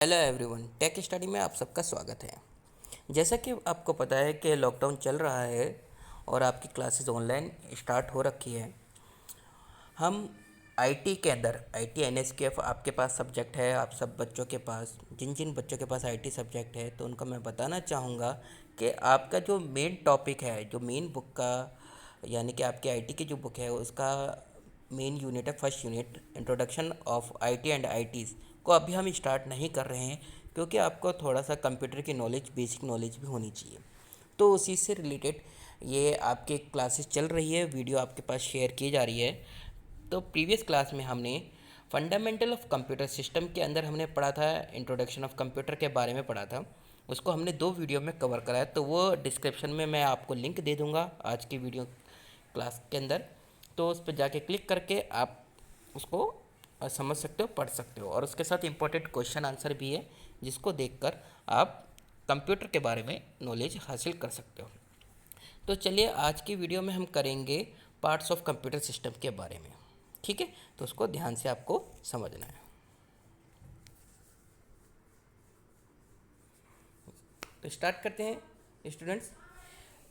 Hello everyone, tech study में आप सबका स्वागत है। जैसा कि आपको पता है कि लॉकडाउन चल रहा है और आपकी क्लासेस ऑनलाइन स्टार्ट हो रखी है। हम आईटी के अंदर आईटी एनएसक्यूएफ आपके पास सब्जेक्ट है, आप सब बच्चों के पास जिन जिन बच्चों के पास आईटी सब्जेक्ट है तो उनको मैं बताना चाहूँगा कि आपका जो मेन टॉपिक है, जो मेन बुक का यानी कि आपकी आईटी की जो बुक है उसका मेन यूनिट है, first unit introduction of IT and ITs को अभी हम स्टार्ट नहीं कर रहे हैं क्योंकि आपको थोड़ा सा कंप्यूटर की नॉलेज, बेसिक नॉलेज भी होनी चाहिए। तो उसी से रिलेटेड ये आपके क्लासेस चल रही है, वीडियो आपके पास शेयर की जा रही है। तो प्रीवियस क्लास में हमने फंडामेंटल ऑफ कंप्यूटर सिस्टम के अंदर हमने पढ़ा था, इंट्रोडक्शन ऑफ कंप्यूटर के बारे में पढ़ा था। उसको हमने 2 वीडियो में कवर करा है, तो वो डिस्क्रिप्शन में मैं आपको लिंक दे दूँगा आज की वीडियो क्लास के अंदर। तो उस पर जाके क्लिक करके आप उसको समझ सकते हो, पढ़ सकते हो, और उसके साथ इम्पोर्टेंट क्वेश्चन आंसर भी है जिसको देखकर आप कंप्यूटर के बारे में नॉलेज हासिल कर सकते हो। तो चलिए आज की वीडियो में हम करेंगे पार्ट्स ऑफ कंप्यूटर सिस्टम के बारे में। ठीक है, तो उसको ध्यान से आपको समझना है। तो स्टार्ट करते हैं स्टूडेंट्स।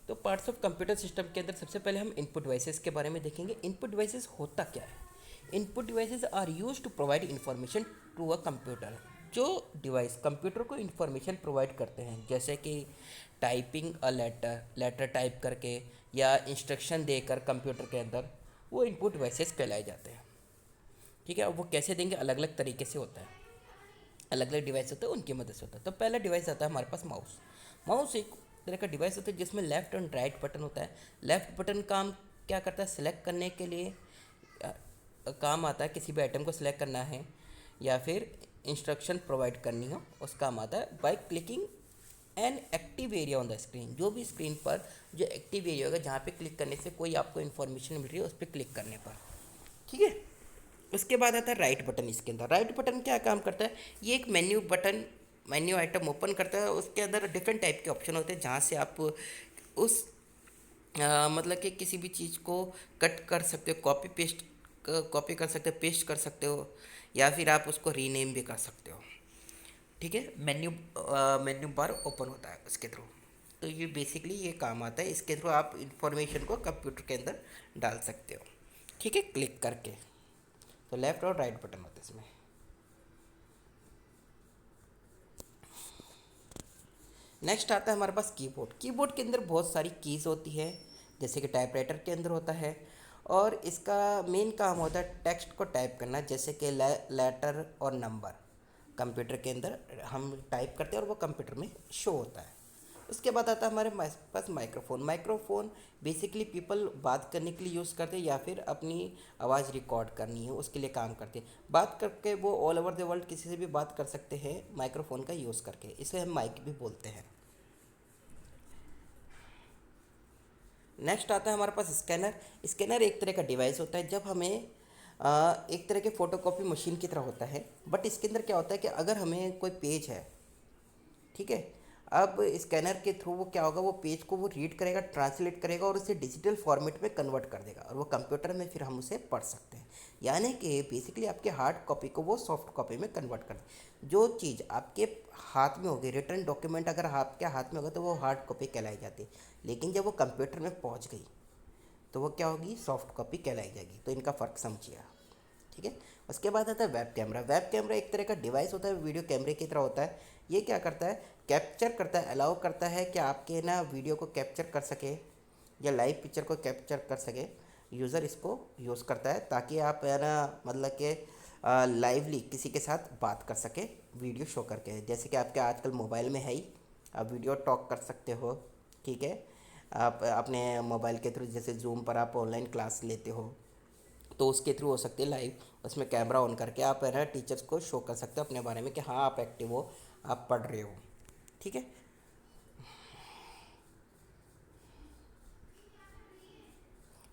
तो पार्ट्स ऑफ कंप्यूटर सिस्टम के अंदर सबसे पहले हम इनपुट डिवाइसेस के बारे में देखेंगे। इनपुट डिवाइसेस होता क्या है? Input devices are used to provide information to a computer. जो डिवाइस कंप्यूटर को इंफॉर्मेशन प्रोवाइड करते हैं, जैसे कि typing a letter, letter type करके या इंस्ट्रक्शन देकर कंप्यूटर के अंदर, वो इनपुट डिवाइसेस कहलाए जाते हैं। ठीक है, अब वो कैसे देंगे? अलग अलग तरीके से होता है, अलग अलग डिवाइस होते हैं, उनकी मदद से होता है। तो पहला डिवाइस आता है हमारे पास माउस। माउस एक तरह का डिवाइस होता है जिसमें लेफ्ट एंड राइट बटन होता है। लेफ्ट बटन काम क्या करता है? सेलेक्ट करने के लिए काम आता है, किसी भी आइटम को सिलेक्ट करना है या फिर इंस्ट्रक्शन प्रोवाइड करनी हो, उस काम आता है। By clicking an active area on the screen, जो भी स्क्रीन पर जो एक्टिव एरिया होगा जहाँ पे क्लिक करने से कोई आपको इन्फॉर्मेशन मिल रही है, उस पर क्लिक करने पर। ठीक है, उसके बाद आता है राइट बटन। इसके अंदर राइट बटन क्या काम करता है? ये एक menu button, menu item open करता है। उसके अंदर डिफरेंट टाइप के ऑप्शन होते हैं जहाँ से आप उस मतलब कि किसी भी चीज़ को कट कर सकते हो, कॉपी पेस्ट, कॉपी कर सकते हो, पेस्ट कर सकते हो, या फिर आप उसको रीनेम भी कर सकते हो। ठीक है, मेन्यू बार ओपन होता है उसके थ्रू। तो ये बेसिकली ये काम आता है, इसके थ्रू आप इंफॉर्मेशन को कंप्यूटर के अंदर डाल सकते हो। ठीक है, क्लिक करके। तो लेफ्ट और राइट बटन होते हैं इसमें। नेक्स्ट आता है हमारे पास कीबोर्ड। कीबोर्ड के अंदर बहुत सारी कीज़ होती है, जैसे कि टाइपराइटर के अंदर होता है, और इसका मेन काम होता है टेक्स्ट को टाइप करना, जैसे कि लेटर और नंबर कंप्यूटर के अंदर हम टाइप करते हैं और वो कंप्यूटर में शो होता है। उसके बाद आता है हमारे पास माइक्रोफोन। माइक्रोफोन बेसिकली पीपल बात करने के लिए यूज़ करते हैं या फिर अपनी आवाज़ रिकॉर्ड करनी है उसके लिए काम करते हैं। बात करके वो ऑल ओवर द वर्ल्ड किसी से भी बात कर सकते हैं माइक्रोफोन का यूज़ करके, इसे हम माइक भी बोलते हैं। नेक्स्ट आता है हमारे पास स्कैनर। स्कैनर एक तरह का डिवाइस होता है, जब हमें एक तरह के फ़ोटोकॉपी मशीन की तरह होता है, बट इसके अंदर क्या होता है कि अगर हमें कोई पेज है, ठीक है, अब स्कैनर के थ्रू वो क्या होगा, वो पेज को वो रीड करेगा, ट्रांसलेट करेगा और उसे डिजिटल फॉर्मेट में कन्वर्ट कर देगा, और वो कंप्यूटर में फिर हम उसे पढ़ सकते हैं। यानी कि बेसिकली आपके हार्ड कॉपी को वो सॉफ्ट कॉपी में कन्वर्ट कर दे। जो चीज़ आपके हाथ में होगी, रिटर्न डॉक्यूमेंट अगर आपके हाथ में होगा तो वो हार्ड कॉपी कहलाई जाती है, लेकिन जब वो कंप्यूटर में पहुँच गई तो वो क्या होगी? सॉफ्ट कॉपी कहलाई जाएगी। तो इनका फ़र्क समझिए आप। ठीक है, उसके बाद आता है वेब कैमरा। वेब कैमरा एक तरह का डिवाइस होता है, वीडियो कैमरे की तरह होता है। ये क्या करता है? कैप्चर करता है, अलाउ करता है कि आपके ना वीडियो को कैप्चर कर सके या लाइव पिक्चर को कैप्चर कर सके। यूज़र इसको यूज़ करता है ताकि आप है ना, मतलब कि लाइवली किसी के साथ बात कर सके वीडियो शो करके, जैसे कि आपके आजकल मोबाइल में है ही, आप वीडियो टॉक कर सकते हो। ठीक है, आप अपने मोबाइल के थ्रू जैसे जूम पर आप ऑनलाइन क्लास लेते हो तो उसके थ्रू हो सकती है लाइव, उसमें कैमरा ऑन करके आप है ना टीचर्स को शो कर सकते हो अपने बारे में कि हाँ आप एक्टिव हो, आप पढ़ रहे हो। ठीक है,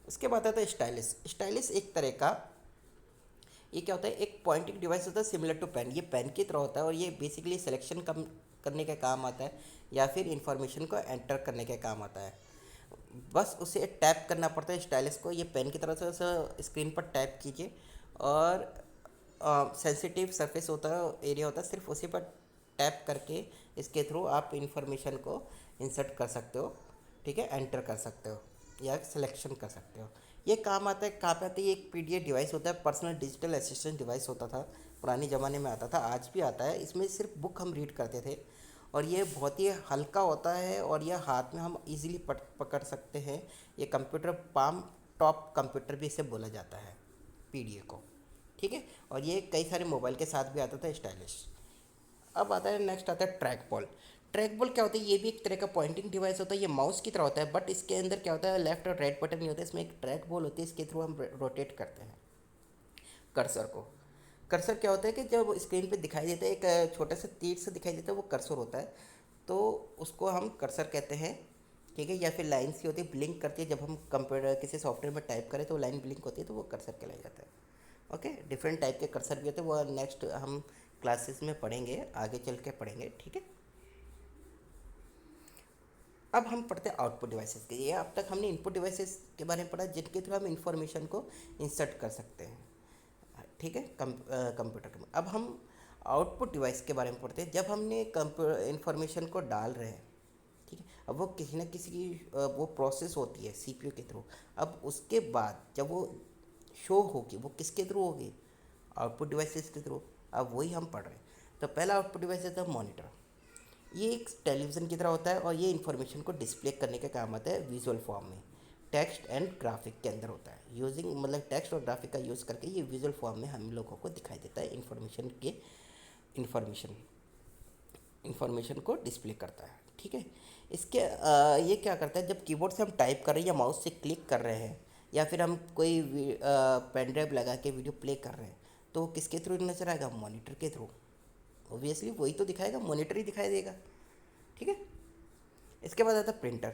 उसके बाद आता है स्टाइलिस। स्टाइलिस एक तरह का, ये क्या होता है? एक पॉइंटिंग डिवाइस होता है सिमिलर टू पेन। ये पेन की तरह होता है और ये बेसिकली सिलेक्शन कम करने का काम आता है या फिर इंफॉर्मेशन को एंटर करने का काम आता है। बस उसे टैप करना पड़ता है स्टाइलिस को, ये पेन की तरह से उसे स्क्रीन पर टैप कीजिए और सेंसिटिव सरफेस होता है, एरिया होता है, सिर्फ उसी पर टैप करके इसके थ्रू आप इंफॉर्मेशन को इंसर्ट कर सकते हो, ठीक है, एंटर कर सकते हो या सिलेक्शन कर सकते हो। ये काम आता है कहाँ पे आता है, ये एक पीडीए डिवाइस होता है, पर्सनल डिजिटल असिस्टेंट डिवाइस होता था, पुराने ज़माने में आता था, आज भी आता है। इसमें सिर्फ बुक हम रीड करते थे और ये बहुत ही हल्का होता है और यह हाथ में हम इजीली पकड़ सकते हैं। ये कंप्यूटर पाम टॉप कंप्यूटर भी इसे बोला जाता है, पीडीए को, ठीक है। और ये कई सारे मोबाइल के साथ भी आता था, स्टाइलिश। अब आता है, नेक्स्ट आता है ट्रैक बॉल। ट्रैक बॉल क्या होता है, ये भी एक तरह का पॉइंटिंग डिवाइस होता है, ये माउस की तरह होता है, बट इसके अंदर क्या होता है, लेफ्ट और राइट बटन नहीं होता है, इसमें एक ट्रैक बॉल होती है, इसके थ्रू हम रोटेट करते हैं कर्सर को। कर्सर क्या होता है कि जब स्क्रीन पे दिखाई देता है, एक छोटा सा तीर से दिखाई देता है, वो कर्सर होता है, तो उसको हम कर्सर कहते हैं, ठीक है। या फिर लाइन सी होती है, ब्लिंक करती है, जब हम कंप्यूटर किसी सॉफ्टवेयर में टाइप करें तो लाइन ब्लिंक होती है, तो वो कर्सर कहलाया जाता है। ओके, डिफरेंट टाइप के कर्सर भी होते हैं, वो नेक्स्ट हम क्लासेस में पढ़ेंगे, आगे चल के पढ़ेंगे, ठीक है। अब हम पढ़ते हैं आउटपुट डिवाइसेस के। ये अब तक हमने इनपुट डिवाइसेस के बारे में पढ़ा, जिनके थ्रू हम इंफॉर्मेशन को इंसर्ट कर सकते हैं, ठीक है, कंप्यूटर के में। अब हम आउटपुट डिवाइस के बारे में पढ़ते हैं, जब हमने इंफॉर्मेशन को डाल रहे हैं, ठीक है। अब वो किसी न किसी की वो प्रोसेस होती है सीपीयू के थ्रू। अब उसके बाद जब वो शो होगी, वो किसके थ्रू होगी, आउटपुट डिवाइसेस के थ्रू। अब वही हम पढ़ रहे हैं। तो पहला आउटपुट डिवाइस है मॉनिटर। ये एक टेलीविज़न की तरह होता है और ये इन्फॉर्मेशन को डिस्प्ले करने का काम आता है विजुअल फॉर्म में, टेक्स्ट एंड ग्राफिक के अंदर होता है। यूजिंग मतलब टेक्स्ट और ग्राफिक का यूज़ करके ये विजुअल फॉर्म में हम लोगों को दिखाई देता है, इंफॉर्मेशन को डिस्प्ले करता है, ठीक है। इसके ये क्या करता है, जब कीबोर्ड से हम टाइप कर रहे हैं या माउस से क्लिक कर रहे हैं या फिर हम कोई पेन ड्राइव लगा के वीडियो प्ले कर रहे हैं, तो किसके थ्रू नजर आएगा, मॉनिटर के थ्रू। ऑब्वियसली वही तो दिखाएगा, मॉनिटर ही दिखाई देगा, ठीक है। इसके बाद आता है प्रिंटर।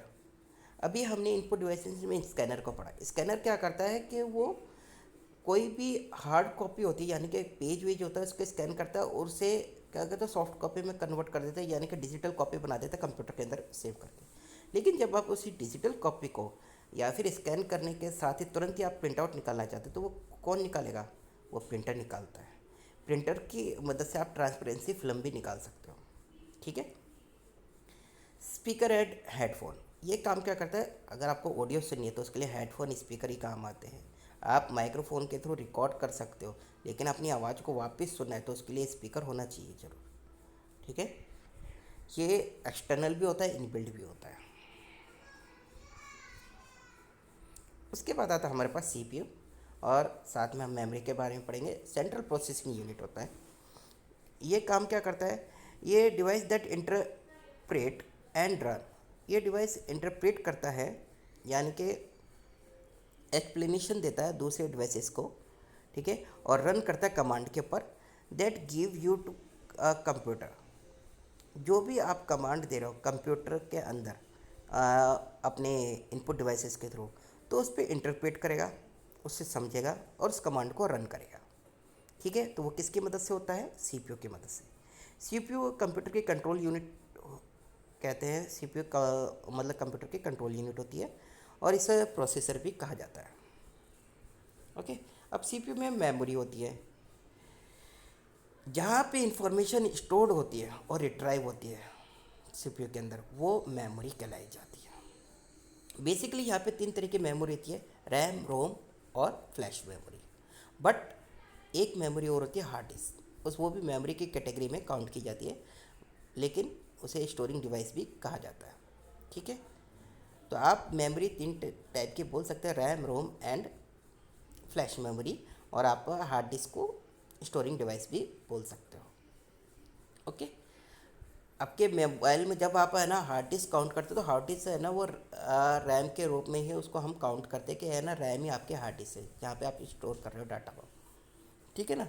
अभी हमने इनपुट डिवाइसेस में स्कैनर को पढ़ा। स्कैनर क्या करता है कि वो कोई भी हार्ड कॉपी होती है, यानी कि पेज वेज होता है, उसको स्कैन करता है और उसे क्या कहते हैं, सॉफ्ट कॉपी में कन्वर्ट कर देता है, यानी कि डिजिटल कॉपी बना देता है कंप्यूटर के अंदर सेव करके। लेकिन जब आप उसी डिजिटल कॉपी को या फिर स्कैन करने के साथ ही तुरंत ही आप प्रिंट आउट निकालना चाहते हैं, तो वो कौन निकालेगा, वो प्रिंटर निकालता है। प्रिंटर की मदद से आप ट्रांसपेरेंसी फिल्म भी निकाल सकते हो, ठीक है। स्पीकर एंड हेडफोन, ये काम क्या करता है, अगर आपको ऑडियो सुननी है तो उसके लिए हेडफोन स्पीकर ही काम आते हैं। आप माइक्रोफोन के थ्रू रिकॉर्ड कर सकते हो, लेकिन अपनी आवाज़ को वापस सुनना है तो उसके लिए स्पीकर होना चाहिए ज़रूर, ठीक है। ये एक्सटर्नल भी होता है, इनबिल्ट भी होता है। उसके बाद आता है हमारे पास सीपीयू और साथ में हम मेमोरी के बारे में पढ़ेंगे। सेंट्रल प्रोसेसिंग यूनिट होता है। ये काम क्या करता है, ये device that interpret and run, ये डिवाइस इंटरप्रेट करता है, यानी कि एक्सप्लेनेशन देता है दूसरे डिवाइसेस को, ठीक है, और रन करता है कमांड के ऊपर, that give you to computer. जो भी आप कमांड दे रहे हो कंप्यूटर के अंदर अपने इनपुट डिवाइसेस के थ्रू, तो उस पर इंटरप्रेट करेगा, उससे समझेगा और उस कमांड को रन करेगा, ठीक है। तो वो किसकी मदद से होता है, सीपीयू की मदद से। सीपीयू कंप्यूटर की कंट्रोल यूनिट कहते हैं। सीपीयू का मतलब कंप्यूटर की कंट्रोल यूनिट होती है और इसे प्रोसेसर भी कहा जाता है, ओके। अब सीपीयू में मेमोरी होती है, जहाँ पे इंफॉर्मेशन स्टोर्ड होती है और रिट्राइव होती है सीपीयू के अंदर, वो मेमोरी कहलाई जाती है। बेसिकली यहाँ पे 3 तरह की मेमोरी होती है, रैम, रोम और फ्लैश मेमोरी। बट एक मेमोरी और होती है हार्ड डिस्क, वो भी मेमोरी की कैटेगरी में काउंट की जाती है, लेकिन उसे स्टोरिंग डिवाइस भी कहा जाता है, ठीक है। तो आप मेमोरी 3 टाइप की बोल सकते हैं, RAM, ROM and flash memory, और आप हार्ड डिस्क को स्टोरिंग डिवाइस भी बोल सकते हो, ओके। आपके मोबाइल में जब आप है ना हार्ड डिस्क काउंट करते हो, तो हार्ड डिस्क है ना वो रैम के रूप में ही उसको हम काउंट करते हैं कि है ना रैम ही आपके हार्ड डिस्क है, जहाँ पे आप स्टोर कर रहे हो डाटा को, ठीक है ना।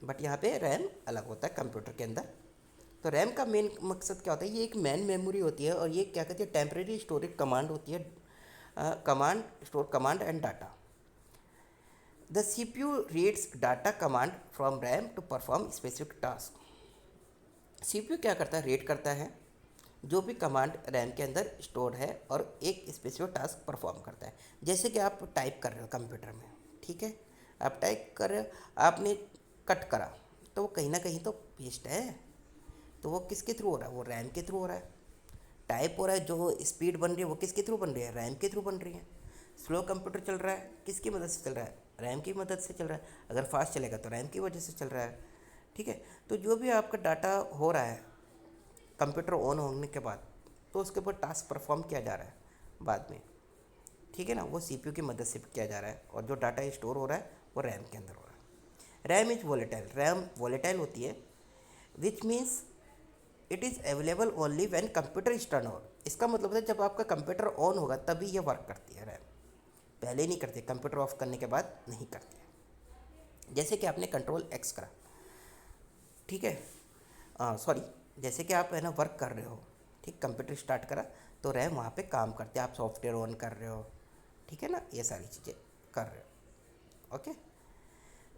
बट यहाँ पे रैम अलग होता है कंप्यूटर के अंदर। तो रैम का मेन मकसद क्या होता है, ये एक मेन मेमोरी होती है और ये क्या कहती है, टेम्परेरी स्टोरेज कमांड होती है, command and data. The CPU reads data command from RAM to perform specific task. CPU क्या करता है, रीड करता है जो भी कमांड रैम के अंदर स्टोर है और एक स्पेसिफिक टास्क परफॉर्म करता है। जैसे कि आप टाइप कर रहे हो कंप्यूटर में, ठीक है, आप टाइप कर रहे हो, आपने कट करा तो वो कहीं ना कहीं तो पेस्ट है, तो वो किसके थ्रू हो रहा है, वो रैम के थ्रू हो रहा है। टाइप हो रहा है, जो स्पीड बन रही है वो किसके थ्रू बन रही है, रैम के थ्रू बन रही है। स्लो कंप्यूटर चल रहा है किसकी मदद से चल रहा है, रैम की मदद से चल रहा है। अगर फास्ट चलेगा तो रैम की वजह से चल रहा है। ठीक है, तो जो भी आपका डाटा हो रहा है कंप्यूटर ऑन होने के बाद, तो उसके ऊपर टास्क परफॉर्म किया जा रहा है बाद में। ठीक है ना, वो सीपीयू की मदद से किया जा रहा है, और जो डाटा स्टोर हो रहा है वो रैम के अंदर हो रहा है। RAM is volatile, RAM volatile होती है, which means it is available only when computer is turn on. इसका मतलब है जब आपका कंप्यूटर ऑन होगा तभी ये वर्क करती है रैम, पहले नहीं करती, कंप्यूटर ऑफ करने के बाद नहीं करती है। जैसे कि आपने कंट्रोल एक्स करा, ठीक है, सॉरी, जैसे कि आप है ना वर्क कर रहे हो, ठीक, कंप्यूटर स्टार्ट करा तो रैम वहाँ पे काम करते हैं, आप सॉफ्टवेयर ऑन कर रहे हो, ठीक है ना, ये सारी चीज़ें कर रहे हो। Okay,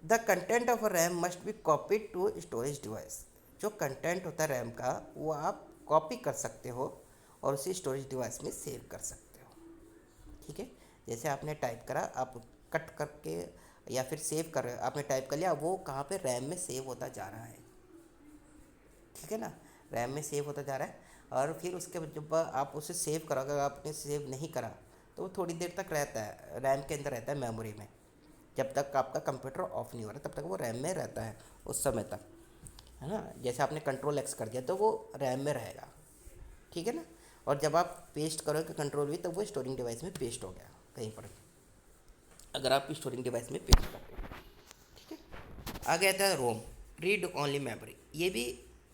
the content of RAM must be copied to storage device. जो कंटेंट होता है रैम का वो आप कॉपी कर सकते हो और उसे स्टोरेज डिवाइस में सेव कर सकते हो। ठीक है, जैसे आपने टाइप करा, आप कट करके या फिर सेव कर रहे हो, आपने टाइप कर लिया, वो कहाँ पे रैम में सेव होता जा रहा है। ठीक है ना, रैम में सेव होता जा रहा है, और फिर उसके बाद जब आप उसे सेव करोगे, अगर आपने सेव नहीं करा तो वो थोड़ी देर तक रहता है रैम के अंदर, रहता है मेमोरी में। जब तक आपका कंप्यूटर ऑफ नहीं हो रहा तब तक वो रैम में रहता है उस समय तक, है ना। जैसे आपने कंट्रोल एक्स कर दिया तो वो रैम में रहेगा, ठीक है ना। और जब आप पेस्ट करोगे कंट्रोल वी, तब वो स्टोरिंग डिवाइस में पेस्ट हो गया कहीं पर, अगर आप स्टोरिंग डिवाइस में पेस्ट करते हो। ठीक है, आ गया था रोम, रीड ओनली मेमोरी। ये भी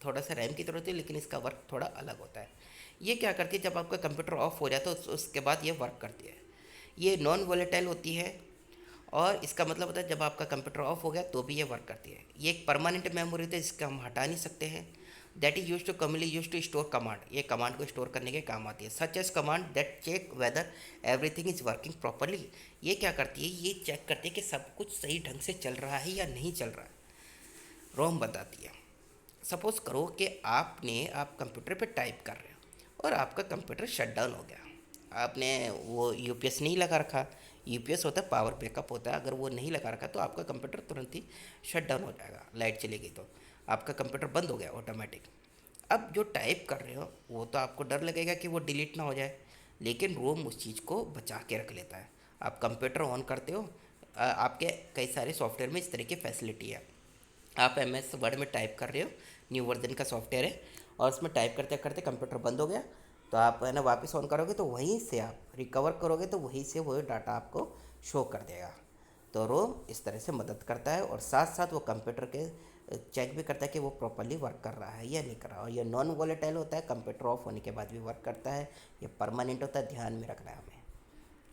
थोड़ा सा रैम की तरह होती है, लेकिन इसका वर्क थोड़ा अलग होता है। ये क्या करती है, जब आपका कंप्यूटर ऑफ हो जाता है तो उसके बाद ये वर्क करती है। ये नॉन वोलेटाइल होती है, और इसका मतलब होता है जब आपका कंप्यूटर ऑफ हो गया तो भी ये वर्क करती है। ये एक परमानेंट मेमोरी होती है जिसका हम हटा नहीं सकते हैं। That is use to commonly use to store command, ये कमांड को स्टोर करने के काम आती है। Such as command that check whether everything is working properly. ये क्या करती है, ये चेक करती है कि सब कुछ सही ढंग से चल रहा है या नहीं चल रहा है। रोम बताती है, सपोज करो कि आप कंप्यूटर पे टाइप कर रहे हो और आपका कंप्यूटर शट डाउन हो गया। आपने वो यूपीएस नहीं लगा रखा, यूपीएस होता है पावर बैकअप होता है, अगर वो नहीं लगा रखा तो आपका कंप्यूटर तुरंत ही शट डाउन हो जाएगा, लाइट चली गई तो आपका कंप्यूटर बंद हो गया ऑटोमेटिक। अब जो टाइप कर रहे हो वो तो आपको डर लगेगा कि वो डिलीट ना हो जाए, लेकिन रोम उस चीज़ को बचा के रख लेता है। आप कंप्यूटर ऑन करते हो, आपके कई सारे सॉफ्टवेयर में इस तरह की फैसिलिटी है। आप एम एस वर्ड में टाइप कर रहे हो, न्यू वर्जन का सॉफ्टवेयर है, और उसमें टाइप करते करते कंप्यूटर बंद हो गया, तो आप है ना वापस ऑन करोगे तो वहीं से आप रिकवर करोगे, तो वहीं से वो डाटा आपको शो कर देगा। तो रोम इस तरह से मदद करता है, और साथ साथ वो कंप्यूटर के चेक भी करता है कि वो प्रॉपरली वर्क कर रहा है या नहीं कर रहा। और ये नॉन वोलेटाइल होता है, कंप्यूटर ऑफ होने के बाद भी वर्क करता है, ये परमानेंट होता है, ध्यान में रखना है हमें।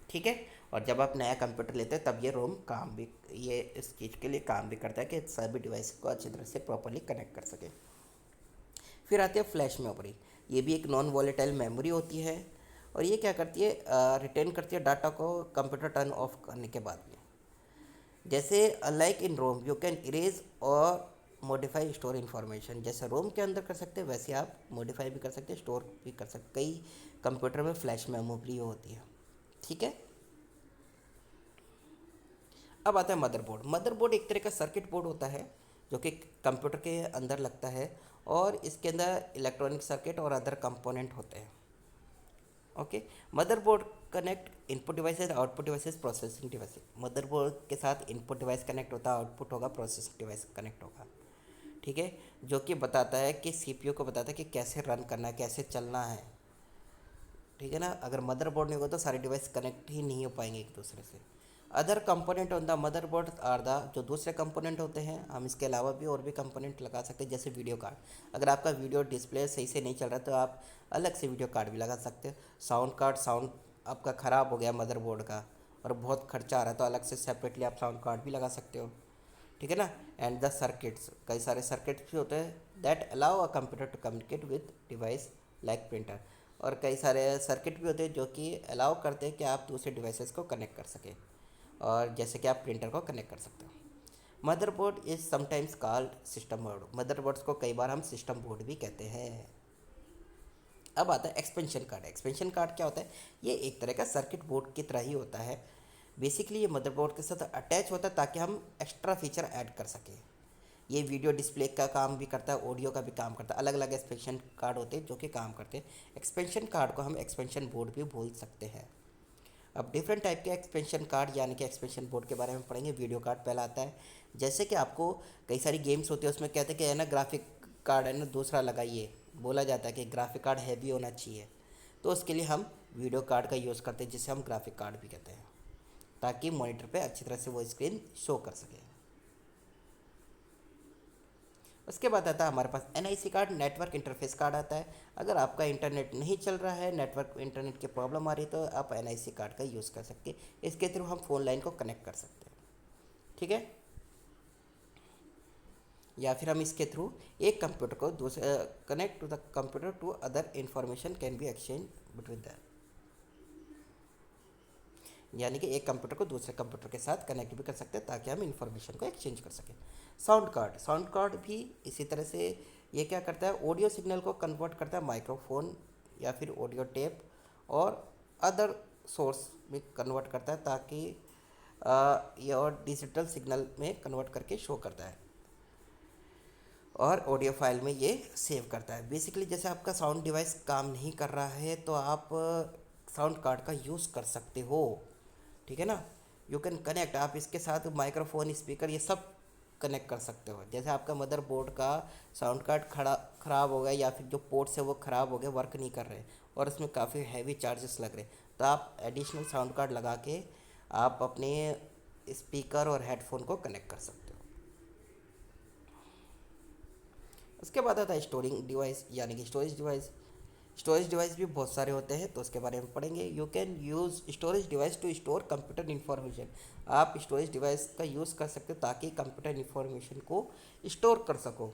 ठीक है, और जब आप नया कंप्यूटर लेते हैं तब ये रोम काम भी, ये इस चीज़ के लिए काम भी करता है कि सभी डिवाइस को अच्छी तरह से प्रॉपरली कनेक्ट कर सके। फिर आती है फ्लैश मेमोरी, ये भी एक नॉन वॉलेटाइल मेमोरी होती है, और ये क्या करती है, रिटेन करती है डाटा को कंप्यूटर टर्न ऑफ करने के बाद में। जैसे like in ROM you can erase or modify store information, जैसे रोम के अंदर कर सकते हैं वैसे आप मॉडिफाई भी कर सकते हैं, स्टोर भी कर सकते। कई कंप्यूटर में फ्लैश मेमोरी होती है। ठीक है, अब आता है मदरबोर्ड। मदरबोर्ड एक तरह का सर्किट बोर्ड होता है जो कि कंप्यूटर के अंदर लगता है, और इसके अंदर इलेक्ट्रॉनिक सर्किट और अदर कंपोनेंट होते हैं। Okay, motherboard connect input devices, output devices, processing devices. Motherboard के साथ इनपुट डिवाइस कनेक्ट होता है, आउटपुट होगा, प्रोसेसिंग डिवाइस कनेक्ट होगा। ठीक है, जो कि बताता है कि सीपीयू को बताता है कि कैसे रन करना है, कैसे चलना है। ठीक है ना, अगर मदरबोर्ड नहीं होगा तो सारे डिवाइस कनेक्ट ही नहीं हो पाएंगे एक दूसरे से। Other component on the motherboard are the, जो दूसरे कंपोनेंट होते हैं, हम इसके अलावा भी और भी कंपोनेंट लगा सकते हैं, जैसे वीडियो कार्ड। अगर आपका वीडियो डिस्प्ले सही से नहीं चल रहा तो आप अलग से वीडियो कार्ड भी लगा सकते हो। साउंड कार्ड, साउंड आपका ख़राब हो गया मदरबोर्ड का और बहुत खर्चा आ रहा है तो अलग से सेपरेटली आप साउंड कार्ड भी लगा सकते हो। ठीक है ना। एंड द सर्किट्स, कई सारे सर्किट्स भी होते हैं that allow a computer to communicate with device like printer, और कई सारे सर्किट भी होते हैं जो कि अलाउ करते हैं कि आप दूसरे डिवाइसेस को कनेक्ट कर सकें, और जैसे कि आप प्रिंटर को कनेक्ट कर सकते हो। Motherboard is sometimes called system board, motherboards को कई बार हम सिस्टम बोर्ड भी कहते हैं। अब आता है एक्सपेंशन कार्ड। एक्सपेंशन कार्ड क्या होता है, ये एक तरह का सर्किट बोर्ड की तरह ही होता है, बेसिकली ये मदरबोर्ड के साथ अटैच होता है ताकि हम एक्स्ट्रा फीचर ऐड कर सकें। ये वीडियो डिस्प्ले का काम भी करता है, ऑडियो का भी काम करता है। अलग अलग एक्सपेंशन कार्ड होते हैं जो कि काम करते हैं। एक्सपेंशन कार्ड को हम एक्सपेंशन बोर्ड भी बोल सकते हैं। अब डिफरेंट टाइप के एक्सपेंशन कार्ड यानी कि एक्सपेंशन बोर्ड के बारे में पढ़ेंगे। वीडियो कार्ड पहला आता है। जैसे कि आपको कई सारी गेम्स होती है उसमें कहते हैं कि है ना ग्राफिक कार्ड है ना दूसरा लगाइए, बोला जाता है कि ग्राफिक कार्ड हैवी होना चाहिए, तो उसके लिए हम वीडियो कार्ड का यूज़ करते हैं जिसे हम ग्राफिक कार्ड भी कहते हैं, ताकि मॉनिटर पे अच्छी तरह से वो स्क्रीन शो कर सके। उसके बाद आता है हमारे पास NIC card, network interface card आता है। अगर आपका इंटरनेट नहीं चल रहा है, नेटवर्क इंटरनेट की प्रॉब्लम आ रही है, तो आप NIC कार्ड का यूज़ कर सकते हैं। इसके थ्रू हम फ़ोन लाइन को कनेक्ट कर सकते हैं, ठीक है। या फिर हम इसके थ्रू एक कंप्यूटर को दूसरे connect to the computer to other information can be exchange between that, यानी कि एक कंप्यूटर को दूसरे कंप्यूटर के साथ कनेक्ट भी कर सकते हैं ताकि हम इंफॉर्मेशन को एक्सचेंज कर सकें। साउंड कार्ड भी इसी तरह से ये क्या करता है, ऑडियो सिग्नल को कन्वर्ट करता है माइक्रोफोन या फिर ऑडियो टेप और अदर सोर्स में कन्वर्ट करता है, ताकि ये और डिजिटल सिग्नल में कन्वर्ट करके शो करता है और ऑडियो फाइल में ये सेव करता है। बेसिकली जैसे आपका साउंड डिवाइस काम नहीं कर रहा है तो आप साउंड कार्ड का यूज़ कर सकते हो, ठीक है ना। यू कैन कनेक्ट, आप इसके साथ माइक्रोफोन स्पीकर ये सब कनेक्ट कर सकते हो। जैसे आपका मदरबोर्ड का साउंड कार्ड ख़राब हो गया या फिर जो पोर्ट्स है वो ख़राब हो गए, वर्क नहीं कर रहे और उसमें काफ़ी हैवी चार्जेस लग रहे, तो आप एडिशनल साउंड कार्ड लगा के आप अपने स्पीकर और हेडफोन को कनेक्ट कर सकते हो। उसके बाद आता है स्टोरिंग डिवाइस यानी कि स्टोरेज डिवाइस। स्टोरेज डिवाइस भी बहुत सारे होते हैं तो उसके बारे में पढ़ेंगे। You can use storage device to store computer information. आप स्टोरेज डिवाइस का यूज़ कर सकते हो ताकि कंप्यूटर इन्फॉर्मेशन को स्टोर कर सको।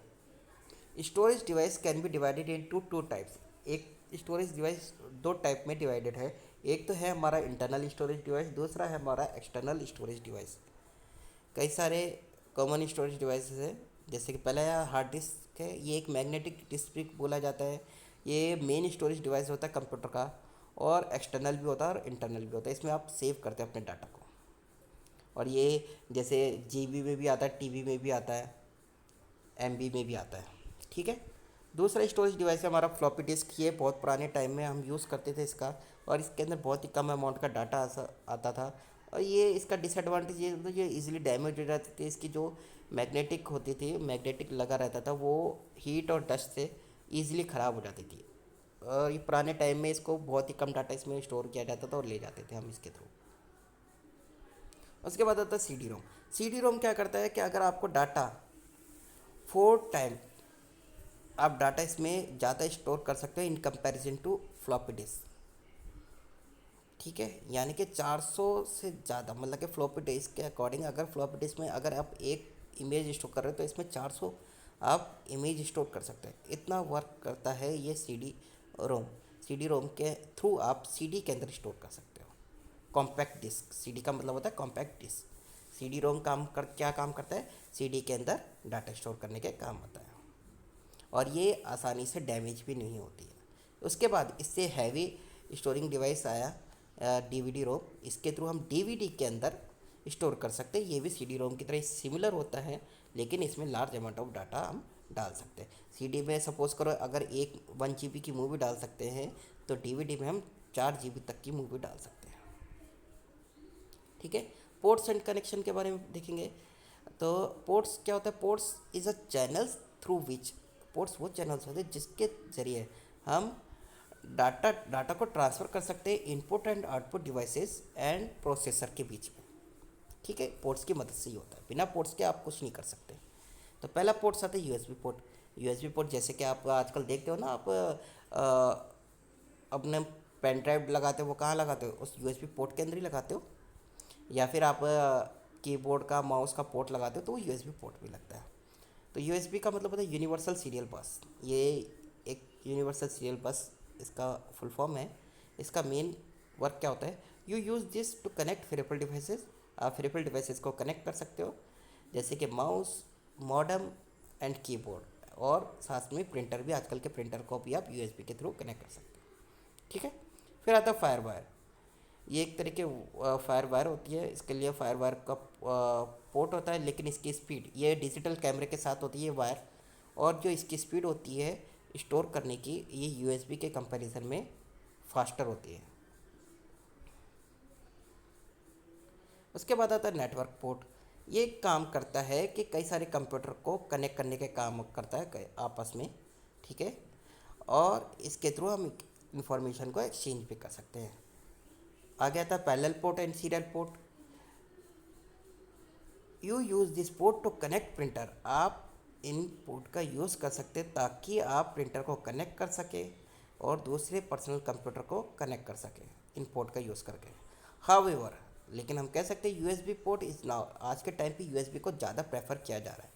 Storage device can be divided in two types. एक स्टोरेज डिवाइस दो टाइप में डिवाइडेड है। एक तो है हमारा इंटरनल स्टोरेज डिवाइस, दूसरा है हमारा एक्सटर्नल स्टोरेज डिवाइस। कई सारे कॉमन स्टोरेज डिवाइसेस है, जैसे कि पहला हार्ड डिस्क है, ये एक मैग्नेटिक डिस्क भी बोला जाता है। ये मेन स्टोरेज डिवाइस होता है कंप्यूटर का, और एक्सटर्नल भी होता है और इंटरनल भी होता है। इसमें आप सेव करते हैं अपने डाटा को, और ये जैसे GB में भी आता है, TB में भी आता है, MB में भी आता है, ठीक है। दूसरा स्टोरेज डिवाइस है हमारा फ्लॉपी डिस्क। ये बहुत पुराने टाइम में हम यूज़ करते थे इसका, और इसके अंदर बहुत ही कम अमाउंट का डाटा आता था। और ये इसका डिसएडवांटेज ये तो ये इजीली डैमेज हो जाती थी। इसकी जो मैग्नेटिक होती थी, मैग्नेटिक लगा रहता था, वो हीट और डस्ट से ईजिली ख़राब हो जाती थी। और ये पुराने टाइम में इसको बहुत ही कम डाटा इसमें स्टोर किया जाता था और ले जाते थे हम इसके थ्रू। उसके बाद आता है CD-ROM। CD-ROM क्या करता है कि अगर आपको डाटा 4 टाइम आप डाटा इसमें ज़्यादा स्टोर कर सकते हो in comparison to floppy disk, ठीक है। यानी कि 400 से ज़्यादा, मतलब कि फ्लॉपी डिस्क के अकॉर्डिंग अगर फ्लॉपी डिस्क में अगर आप एक इमेज स्टोर कर रहे हो तो इसमें 400 आप इमेज स्टोर कर सकते हैं। इतना वर्क करता है ये CD-ROM। CD-ROM के थ्रू आप CD के अंदर स्टोर कर सकते हो। कॉम्पैक्ट डिस्क, CD का मतलब होता है कॉम्पैक्ट डिस्क। CD-ROM क्या काम करता है, CD के अंदर डाटा स्टोर करने के काम आता है, और ये आसानी से डैमेज भी नहीं होती है। उसके बाद इससे हैवी स्टोरिंग डिवाइस आया DVD-ROM। इसके थ्रू हम DVD के अंदर स्टोर कर सकते हैं। ये भी CD-ROM की तरह सिमिलर होता है, लेकिन इसमें लार्ज अमाउंट ऑफ डाटा हम डाल सकते हैं। CD में सपोज़ करो अगर 1 GB की मूवी डाल सकते हैं, तो DVD में हम 4 GB तक की मूवी डाल सकते हैं, ठीक है। पोर्ट्स एंड कनेक्शन के बारे में देखेंगे। तो पोर्ट्स क्या होता है, ports is a channels through which, ports वो चैनल्स होते हैं जिसके ज़रिए हम डाटा को ट्रांसफ़र कर सकते हैं input and output devices and processor के बीच में, ठीक है। पोर्ट्स की मदद से ही होता है, बिना पोर्ट्स के आप कुछ नहीं कर सकते। तो पहला पोर्ट्स आता है USB पोर्ट। USB पोर्ट जैसे कि आप आजकल देखते हो ना, आप अपने पेन ड्राइव लगाते हो वो कहाँ लगाते हो, उस USB पोर्ट के अंदर ही लगाते हो। या फिर आप कीबोर्ड का माउस का पोर्ट लगाते हो तो वो USB पोर्ट भी लगता है। तो USB का मतलब होता है यूनिवर्सल सीरियल बस। ये एक यूनिवर्सल सीरियल बस इसका फुल फॉर्म है। इसका मेन वर्क क्या होता है, you use this to connect variable devices. आप वेरिएबल डिवाइसेस को कनेक्ट कर सकते हो, जैसे कि माउस, मॉडेम एंड कीबोर्ड, और साथ में प्रिंटर भी, आजकल के प्रिंटर को भी आप USB के थ्रू कनेक्ट कर सकते हो, ठीक है। फिर आता है फायरवायर। ये एक तरह के फायर वायर होती है, इसके लिए फायर वायर का पोर्ट होता है, लेकिन इसकी स्पीड ये डिजिटल कैमरे के साथ होती है वायर, और जो इसकी स्पीड होती है स्टोर करने की, ये यूएसबी के कंपैरिजन में फास्टर होती है। उसके बाद आता है नेटवर्क पोर्ट। ये काम करता है कि कई सारे कंप्यूटर को कनेक्ट करने के काम करता है आपस में, ठीक है, और इसके थ्रू हम इंफॉर्मेशन को एक्सचेंज भी कर सकते हैं। आगे आता है parallel port and serial port. You use this port to connect printer. आप इन पोर्ट का यूज़ कर सकते हैं ताकि आप प्रिंटर को कनेक्ट कर सके और दूसरे पर्सनल कंप्यूटर को कनेक्ट कर सके इन पोर्ट का यूज़ करके। हाउएवर, लेकिन हम कह सकते हैं यूएसबी पोर्ट इज़ नाउ, आज के टाइम पे यूएसबी को ज़्यादा प्रेफर किया जा रहा है,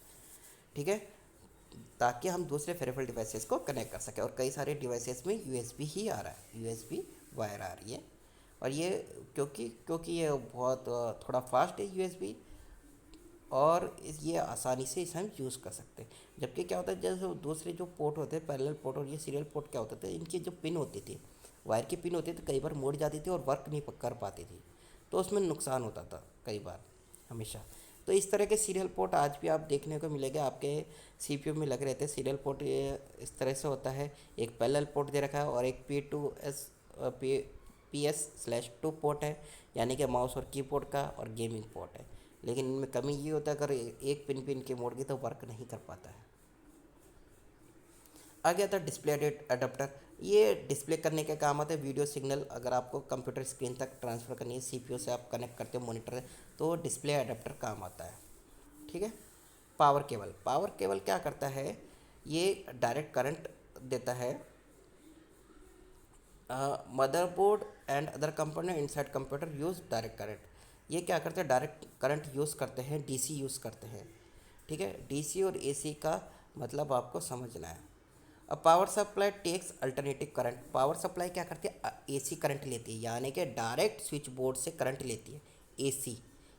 ठीक है, ताकि हम दूसरे फेरेबल डिवाइसेस को कनेक्ट कर सकें। और कई सारे डिवाइसेस में यूएसबी ही आ रहा है, यूएसबी वायर आ रही है, और ये क्योंकि ये बहुत थोड़ा फास्ट है यूएसबी, और ये आसानी से इसे हम यूज़ कर सकते हैं। जबकि क्या होता है, जैसे दूसरे जो पोर्ट होते हैं पैरेलल पोर्ट और ये सीरियल पोर्ट, क्या होता था, इनकी जो पिन होती थी, वायर की पिन होती थी, कई बार मुड़ जाती थी और वर्क नहीं कर पाती थी, तो उसमें नुकसान होता था कई बार, हमेशा। तो इस तरह के सीरियल पोर्ट आज भी आप देखने को मिलेंगे, आपके सीपीयू में लगे रहते हैं। सीरियल पोर्ट ये इस तरह से होता है, एक पैरेलल पोर्ट दे रखा है और एक PS/2 पोर्ट है, यानी कि माउस और कीबोर्ड का, और गेमिंग पोर्ट है। लेकिन इनमें कमी ये होता है, अगर एक पिन पे इनके मोड़ की तो वर्क नहीं कर पाता है। आगे आता है डिस्प्ले अडेप्टर। ये डिस्प्ले करने के काम आता है वीडियो सिग्नल, अगर आपको कंप्यूटर स्क्रीन तक ट्रांसफ़र करनी है, सीपीयू से आप कनेक्ट करते हो मॉनिटर से, तो डिस्प्ले अडेप्टर काम आता है, ठीक है। पावर केबल क्या करता है, ये डायरेक्ट करंट देता है। Motherboard and other component inside computer use direct current. ये क्या करते हैं, डायरेक्ट करंट यूज़ करते हैं, डीसी यूज़ करते हैं, ठीक है। डीसी और एसी का मतलब आपको समझना है। अब power supply takes alternative current. Power supply क्या करती है, एसी करंट लेती है, यानी कि डायरेक्ट स्विच बोर्ड से करंट लेती है एसी,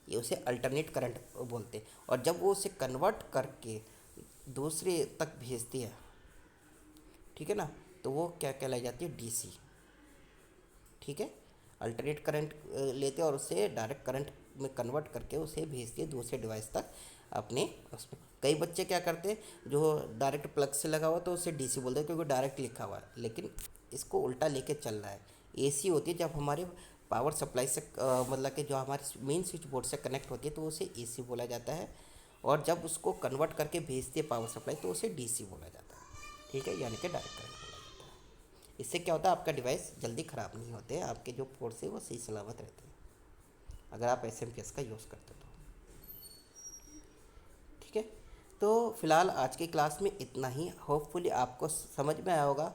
ये उसे अल्टरनेट करंट बोलते हैं। और जब वो उसे कन्वर्ट करके दूसरे तक भेजती है, ठीक है ना, तो वो क्या कहलाई जाती है, डीसी, ठीक है। अल्टरनेट करंट लेते हैं और उसे डायरेक्ट करंट में कन्वर्ट करके उसे भेजती है दूसरे डिवाइस तक अपने उसमें। कई बच्चे क्या करते हैं, जो डायरेक्ट प्लग से लगा हुआ तो उसे डीसी बोलते हैं क्योंकि डायरेक्ट लिखा हुआ है, लेकिन इसको उल्टा लेके चल रहा है। एसी होती है जब हमारे पावर सप्लाई से मतलब कि जो हमारे मेन स्विच बोर्ड से कनेक्ट होती है तो उसे एसी बोला जाता है, और जब उसको कन्वर्ट करके भेजती है पावर सप्लाई तो उसे डीसी बोला जाता है, ठीक है, यानी कि डायरेक्ट करंट बोला जाता है। इससे क्या होता है, आपका डिवाइस जल्दी ख़राब नहीं होते हैं, आपके जो पोर्ट्स है वो सही सलामत रहते हैं अगर आप एसएमपीएस का यूज़ करते हो तो, ठीक है। तो फिलहाल आज की क्लास में इतना ही, होपफुली आपको समझ में आया होगा,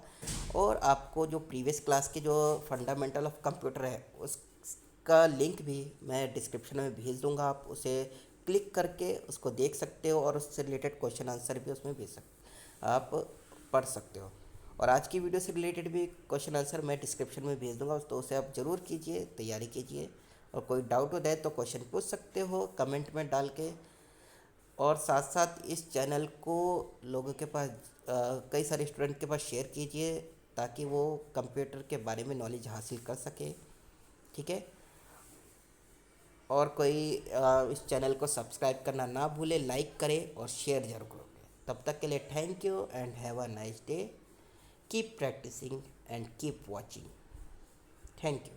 और आपको जो प्रीवियस क्लास के जो फंडामेंटल ऑफ कंप्यूटर है उसका लिंक भी मैं डिस्क्रिप्शन में भेज दूंगा, आप उसे क्लिक करके उसको देख सकते हो, और उससे रिलेटेड क्वेश्चन आंसर भी उसमें भेज सकते, आप पढ़ सकते हो। और आज की वीडियो से रिलेटेड भी क्वेश्चन आंसर मैं डिस्क्रिप्शन में भेज दूंगा, तो उसे आप ज़रूर कीजिए, तैयारी कीजिए, और कोई डाउट हो जाए तो क्वेश्चन पूछ सकते हो कमेंट में डाल के। और साथ साथ इस चैनल को लोगों के पास कई सारे स्टूडेंट के पास शेयर कीजिए, ताकि वो कंप्यूटर के बारे में नॉलेज हासिल कर सके, ठीक है। और कोई इस चैनल को सब्सक्राइब करना ना भूले, लाइक करें और शेयर जरूर करें। तब तक के लिए thank you and have a nice day, keep practising and keep watching, thank you.